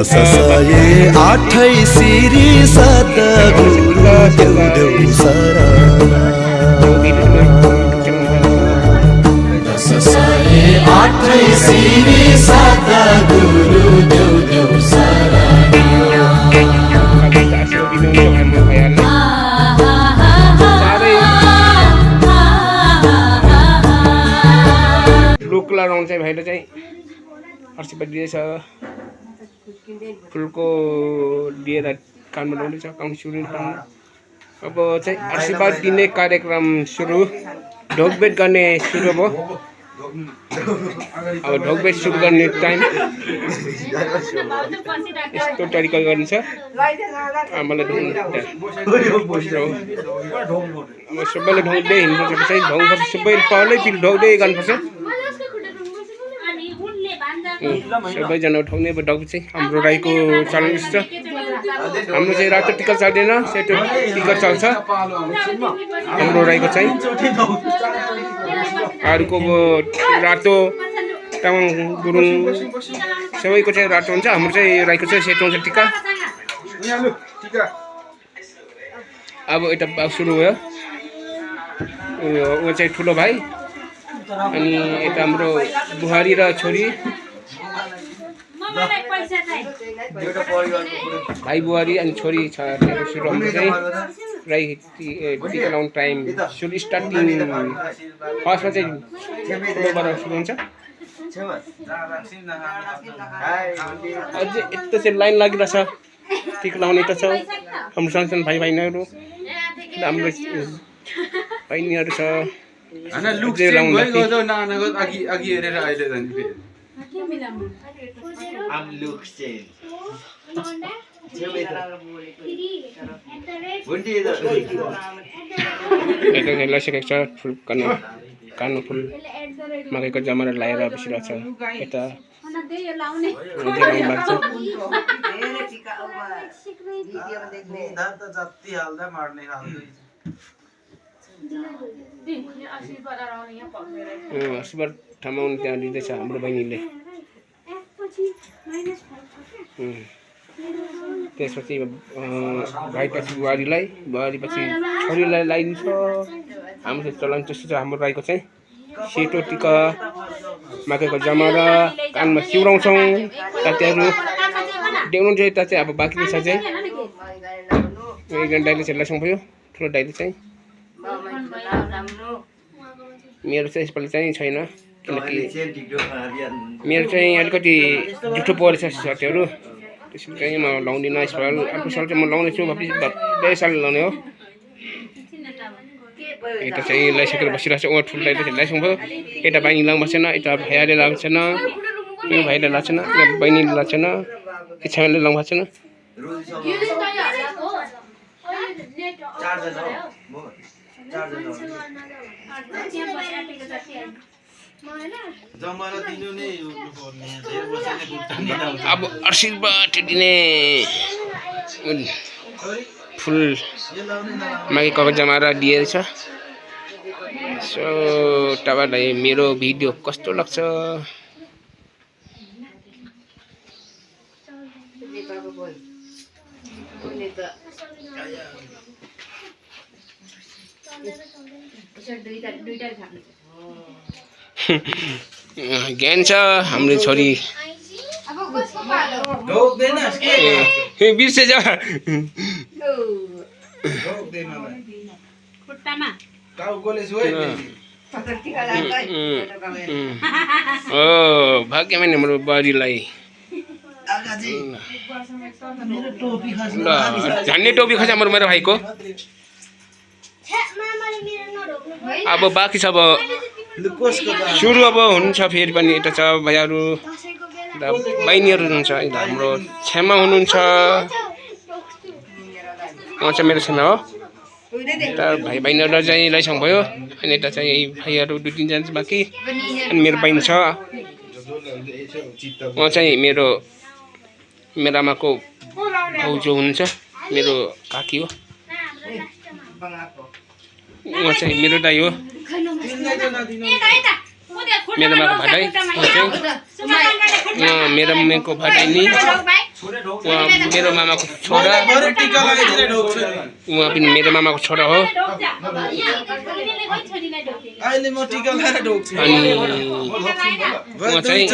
ससाए आठै सिरी सतगुरु देउ देउ शरण ससाए आठै सिरी सतगुरु देउ देउ लुकला रङ चाहिँ भाइले चाहिँ आशीर्वाद दिएछ फुलको दिएर कानमा लाउँदैछ काउन्ट सुरु अब चाहिँ आशीर्वाद दिने कार्यक्रम सुरु ढोकबेट गर्ने सुरु भयो अब ढोकबेट सुरु गर्ने टाइम यस्तो तरिका गरिन्छ आमाले सबैले ढोक्दै हिँड्नुपर्छ चाहिँ ढोक्नुपर्छ सबैले पहिल्यै फेरि ढोक्दै गर्नुपर्छ सबैजना उठाउने अब ढोक चाहिँ हाम्रो राईको चलन छ हाम्रो चाहिँ रातो टिका चल्दैन सेतो टिका चल्छ हाम्रो राईको चाहिँ अरूको रातो तामाङ गुरुङ सबैको चाहिँ रातो हुन्छ हाम्रो चाहिँ राईको चाहिँ सेतो हुन्छ टिका अब यता सुरु भयो ऊ चाहिँ ठुलो भाइ अनि यता हाम्रो बुहारी र छोरी भाइ बुहारी अनि छोरी छ सुरु हुन्छ चाहिँ राई टिका लाउने टाइम सुरु स्टार्टिङ फर्स्टमा चाहिँ ठुलोबाट सुरु हुन्छ अझै यस्तो चाहिँ लाइन लागिरहेछ टिका लाउने त छ हाम्रो सानसानो भाइ बहिनीहरू हाम्रो बहिनीहरू छ लगाइसकेको छ फुल कानो फुल मकैको जमारा लगाएर बसिरहेको छ यता आशीर्वाद थमाउनु त्यहाँ दिँदैछ हाम्रो बहिनीले त्यसपछि भाइपछि बुहारीलाई बुहारीपछि छोरीलाई लगाइदिन्छ हाम्रो चाहिँ चलन त्यस्तो छ हाम्रो राईको चाहिँ सेतो टिका मकैको जमारा कानमा सिउराउँछौँ साथीहरू देउनु चाहिँ यता चाहिँ अब बाँकी छ चाहिँ एकजना दाइले चाहिँ लाइसक्नु भयो ठुलो दाइले चाहिँ मेरो चाहिँ यसपालि चाहिँ छैन किनकि मेरो चाहिँ अलिकति जुठो परेछ सर्टहरू त्यसले चाहिँ म लाउँदिनँ यसपालि अर्को साल चाहिँ म लाउनेछु वापस साल लाउने हो यता चाहिँ लगाइसकेर बसिरहेको छ उहाँ ठुलो दाइले चाहिँ लगाइसक्नु भयो यता बहिनी लाउनु भएको छैन यता भाइहरूले लगाएको छैन यो भाइले लगाएको छैन बहिनीले लगाएको छैन इच्छाले लाउनु भएको छैन अब आशीर्वाद दिने फुल मकैको जमारा दिएछ सो तपाईँलाई मेरो भिडियो कस्तो लाग्छ ज्ञान छ हाम्रो छोरी बिर्सेछ भाग्यमानी हाम्रो बुहारीलाई झन्डै टोपी खस हाम्रो मेरो भाइको अब बाँकी छ अब सुरु अब हुन्छ फेरि पनि यता छ भाइहरू बहिनीहरू हुनुहुन्छ हाम्रो छेमा हुनुहुन्छ उहाँ चाहिँ मेरो छेमा हो यता भाइ बहिनीहरू चाहिँ लगाइसक्नु भयो अनि यता चाहिँ भाइहरू दुई तिनजना चाहिँ बाँकी अनि मेरो बहिनी छ उहाँ चाहिँ मेरो आमाको भाउजू हुनुहुन्छ मेरो काकी हो उहाँ चाहिँ मेरो दाइ हो मेरो आमाको भाइ मेरो मम्मीको भाइ नि उहाँ मेरो मामाको छोरा, उहाँ पनि मेरो मामाको छोरा हो। अहिले म टिका लगाएर ढोक्छु अनि उहाँ चाहिँ